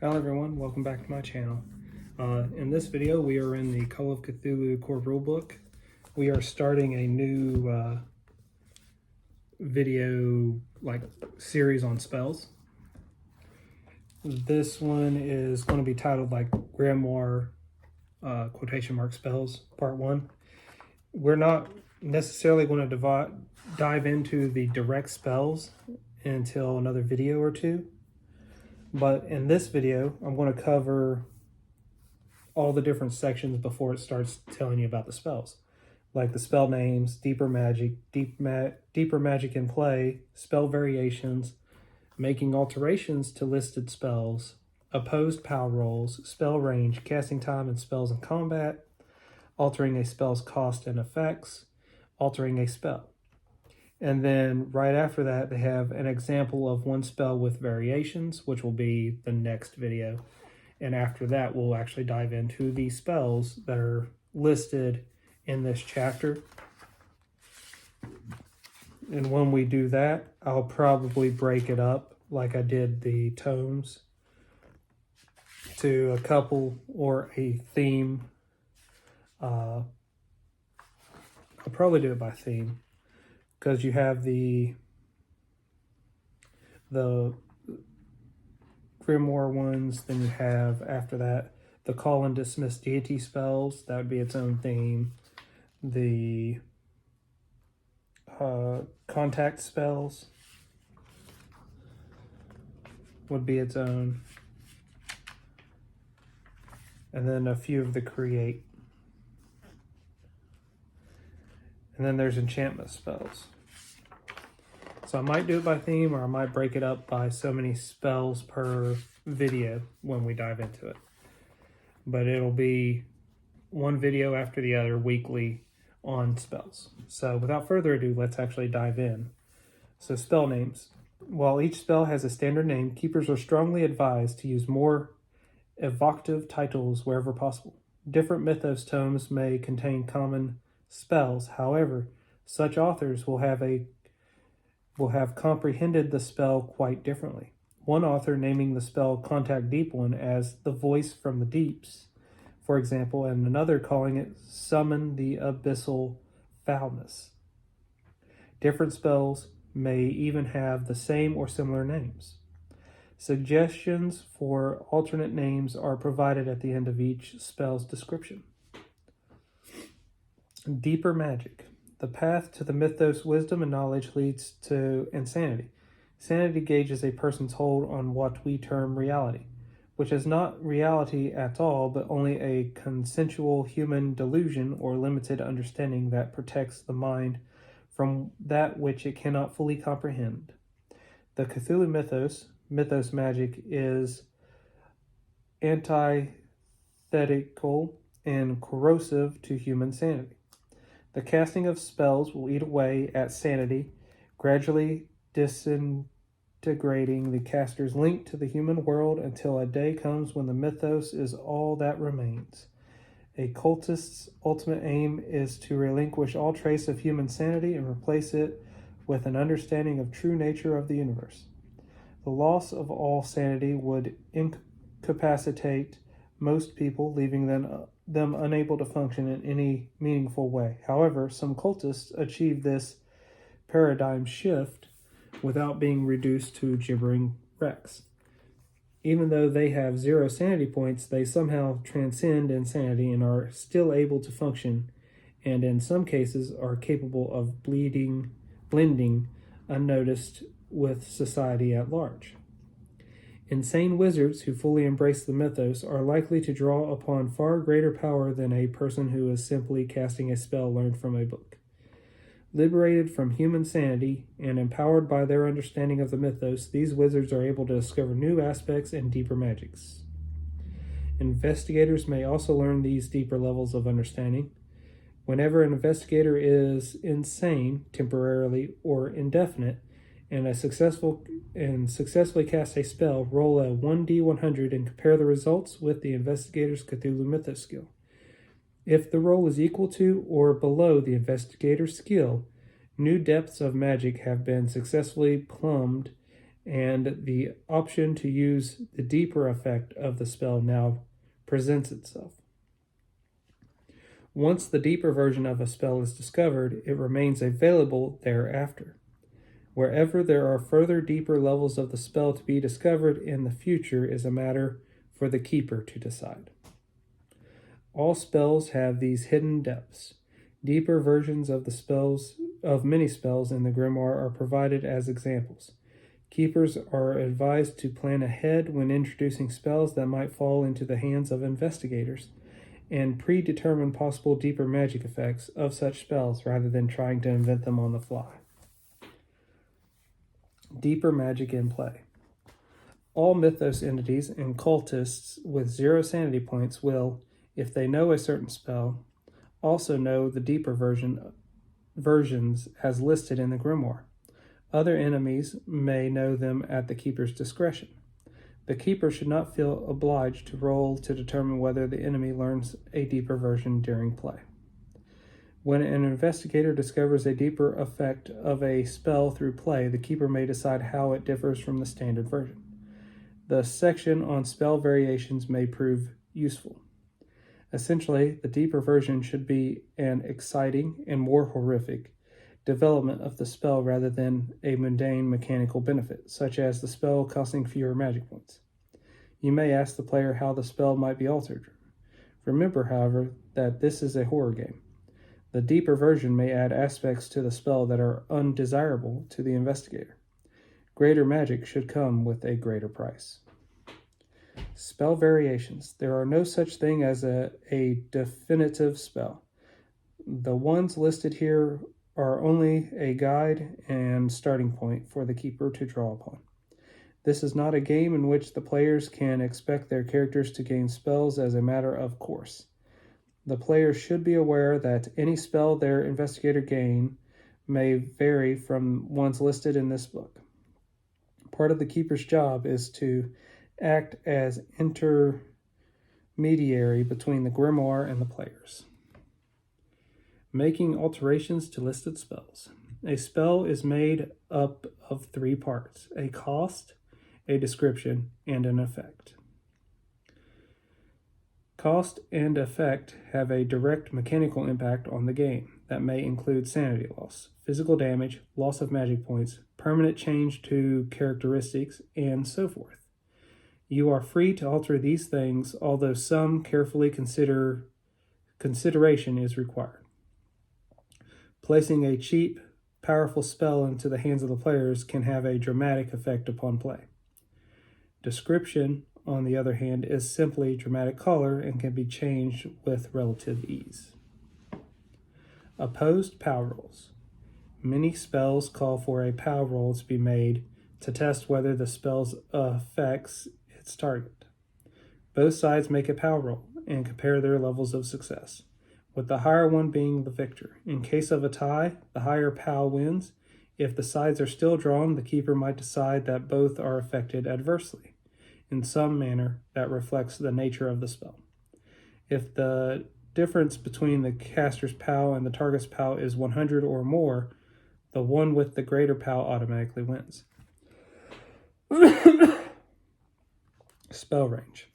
Hello everyone, welcome back to my channel. In this video we are in the Call of Cthulhu core rulebook. We are starting a new video series on spells. This one is going to be titled grimoire quotation mark spells part 1. We're not necessarily going to dive into the direct spells until another video or two. But in this video, I'm going to cover all the different sections before it starts telling you about the spells. Like the spell names, deeper magic in play, spell variations, making alterations to listed spells, opposed power rolls, spell range, casting time and spells in combat, altering a spell's cost and effects, altering a spell. And then right after that, they have an example of one spell with variations, which will be the next video. And after that, we'll actually dive into the spells that are listed in this chapter. And when we do that, I'll probably break it up like I did the tomes to a couple or a theme. I'll probably do it by theme, because you have the grimoire ones, then you have after that the call and dismiss deity spells. That would be its own theme. The contact spells would be its own, and then a few of the create. And then there's enchantment spells. So I might do it by theme, or I might break it up by so many spells per video when we dive into it. But it'll be one video after the other weekly on spells. So without further ado, let's actually dive in. So spell names. While each spell has a standard name, keepers are strongly advised to use more evocative titles wherever possible. Different mythos tomes may contain common spells. However, such authors will have comprehended the spell quite differently. One author naming the spell Contact Deep One as the voice from the deeps, for example, and another calling it Summon the Abyssal Foulness. Different spells may even have the same or similar names. Suggestions for alternate names are provided at the end of each spell's description. Deeper magic. The path to the mythos wisdom and knowledge leads to insanity. Sanity gauges a person's hold on what we term reality, which is not reality at all, but only a consensual human delusion or limited understanding that protects the mind from that which it cannot fully comprehend. The Cthulhu mythos magic, is antithetical and corrosive to human sanity. The casting of spells will eat away at sanity, gradually disintegrating the caster's link to the human world until a day comes when the mythos is all that remains. A cultist's ultimate aim is to relinquish all trace of human sanity and replace it with an understanding of true nature of the universe. The loss of all sanity would incapacitate most people, leaving them unable to function in any meaningful way. However, some cultists achieve this paradigm shift without being reduced to gibbering wrecks. Even though they have 0 sanity points, they somehow transcend insanity and are still able to function, and in some cases are capable of blending unnoticed with society at large. Insane wizards who fully embrace the mythos are likely to draw upon far greater power than a person who is simply casting a spell learned from a book. Liberated from human sanity and empowered by their understanding of the mythos, these wizards are able to discover new aspects and deeper magics. Investigators may also learn these deeper levels of understanding. Whenever an investigator is insane, temporarily or indefinite, and successfully cast a spell, roll a 1d100 and compare the results with the investigator's Cthulhu mythos skill. If the roll is equal to or below the investigator's skill, new depths of magic have been successfully plumbed and the option to use the deeper effect of the spell now presents itself. Once the deeper version of a spell is discovered, it remains available thereafter. Wherever there are further deeper levels of the spell to be discovered in the future is a matter for the keeper to decide. All spells have these hidden depths. Deeper versions of many spells in the grimoire are provided as examples. Keepers are advised to plan ahead when introducing spells that might fall into the hands of investigators, and predetermine possible deeper magic effects of such spells rather than trying to invent them on the fly. Deeper magic in play. All mythos entities and cultists with 0 sanity points will, if they know a certain spell, also know the deeper versions as listed in the grimoire. Other enemies may know them at the keeper's discretion. The keeper should not feel obliged to roll to determine whether the enemy learns a deeper version during play. When an investigator discovers a deeper effect of a spell through play, the keeper may decide how it differs from the standard version. The section on spell variations may prove useful. Essentially, the deeper version should be an exciting and more horrific development of the spell rather than a mundane mechanical benefit, such as the spell costing fewer magic points. You may ask the player how the spell might be altered. Remember, however, that this is a horror game. The deeper version may add aspects to the spell that are undesirable to the investigator. Greater magic should come with a greater price. Spell variations. There are no such thing as a definitive spell. The ones listed here are only a guide and starting point for the keeper to draw upon. This is not a game in which the players can expect their characters to gain spells as a matter of course. The players should be aware that any spell their investigator gain may vary from ones listed in this book. Part of the keeper's job is to act as intermediary between the grimoire and the players. Making alterations to listed spells. A spell is made up of 3 parts: a cost, a description, and an effect. Cost and effect have a direct mechanical impact on the game that may include sanity loss, physical damage, loss of magic points, permanent change to characteristics, and so forth. You are free to alter these things, although some consideration is required. Placing a cheap, powerful spell into the hands of the players can have a dramatic effect upon play. Description, on the other hand, is simply dramatic color and can be changed with relative ease. Opposed power rolls. Many spells call for a power roll to be made to test whether the spell affects its target. Both sides make a power roll and compare their levels of success, with the higher one being the victor. In case of a tie, the higher POW wins. If the sides are still drawn, the keeper might decide that both are affected adversely, in some manner that reflects the nature of the spell. If the difference between the caster's POW and the target's POW is 100 or more, the one with the greater POW automatically wins. Spell range.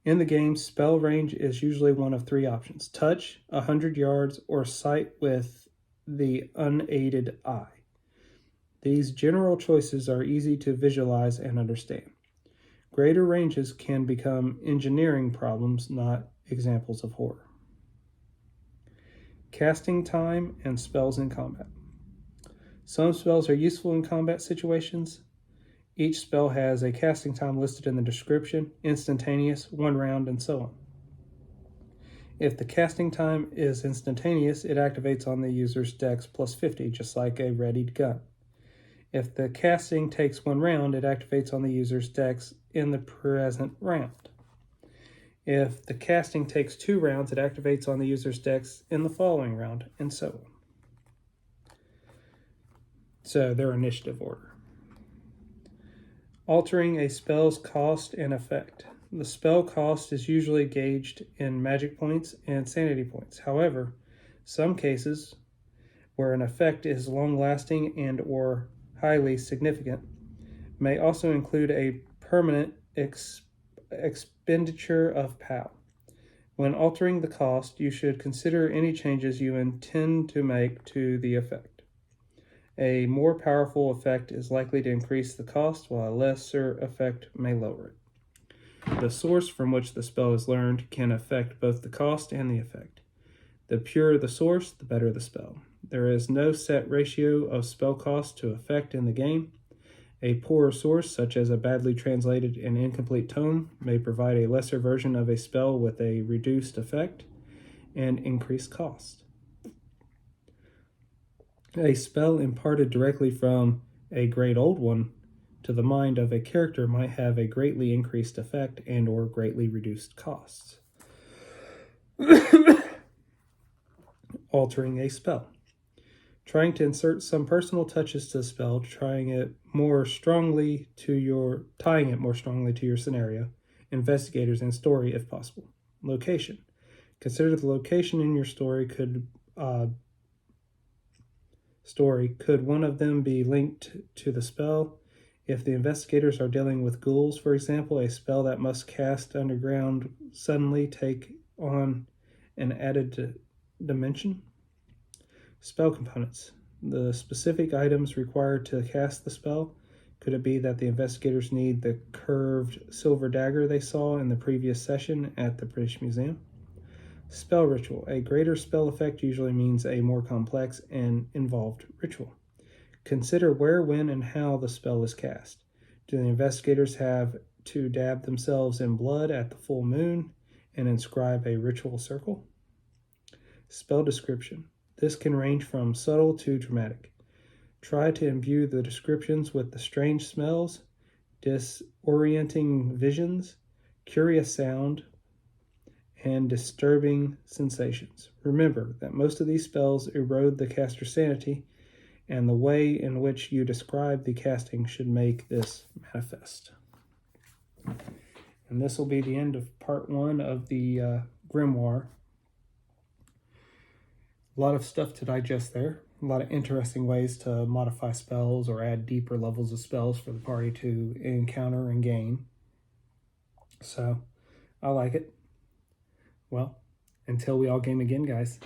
In the game, spell range is usually one of 3 options: touch, 100 yards, or sight with the unaided eye. These general choices are easy to visualize and understand. Greater ranges can become engineering problems, not examples of horror. Casting time and spells in combat. Some spells are useful in combat situations. Each spell has a casting time listed in the description: instantaneous, 1 round, and so on. If the casting time is instantaneous, it activates on the user's dex plus 50, just like a readied gun. If the casting takes 1 round, it activates on the user's dex in the present round. If the casting takes 2 rounds, it activates on the user's dex in the following round, and so on. So their initiative order. Altering a spell's cost and effect. The spell cost is usually gauged in magic points and sanity points. However, some cases where an effect is long-lasting and or highly significant May also include a permanent expenditure of POW. When altering the cost, you should consider any changes you intend to make to the effect. A more powerful effect is likely to increase the cost, while a lesser effect may lower it. The source from which the spell is learned can affect both the cost and the effect. The purer the source, the better the spell. There is no set ratio of spell cost to effect in the game. A poorer source, such as a badly translated and incomplete tome, may provide a lesser version of a spell with a reduced effect and increased cost. A spell imparted directly from a great old one to the mind of a character might have a greatly increased effect and or greatly reduced costs. Altering a spell. Trying to insert some personal touches to the spell, tying it more strongly to your scenario, investigators, and story if possible. Location. Consider the location in your story. Could one of them be linked to the spell? If the investigators are dealing with ghouls, for example, a spell that must cast underground suddenly take on an added dimension. Spell components. The specific items required to cast the spell. Could it be that the investigators need the curved silver dagger they saw in the previous session at the British Museum? Spell ritual. A greater spell effect usually means a more complex and involved ritual. Consider where, when, and how the spell is cast. Do the investigators have to dab themselves in blood at the full moon and inscribe a ritual circle? Spell description. This can range from subtle to dramatic. Try to imbue the descriptions with the strange smells, disorienting visions, curious sound, and disturbing sensations. Remember that most of these spells erode the caster's sanity, and the way in which you describe the casting should make this manifest. And this will be the end of part 1 of the grimoire. A lot of stuff to digest there. A lot of interesting ways to modify spells or add deeper levels of spells for the party to encounter and gain. So, I like it. Well, until we all game again, guys.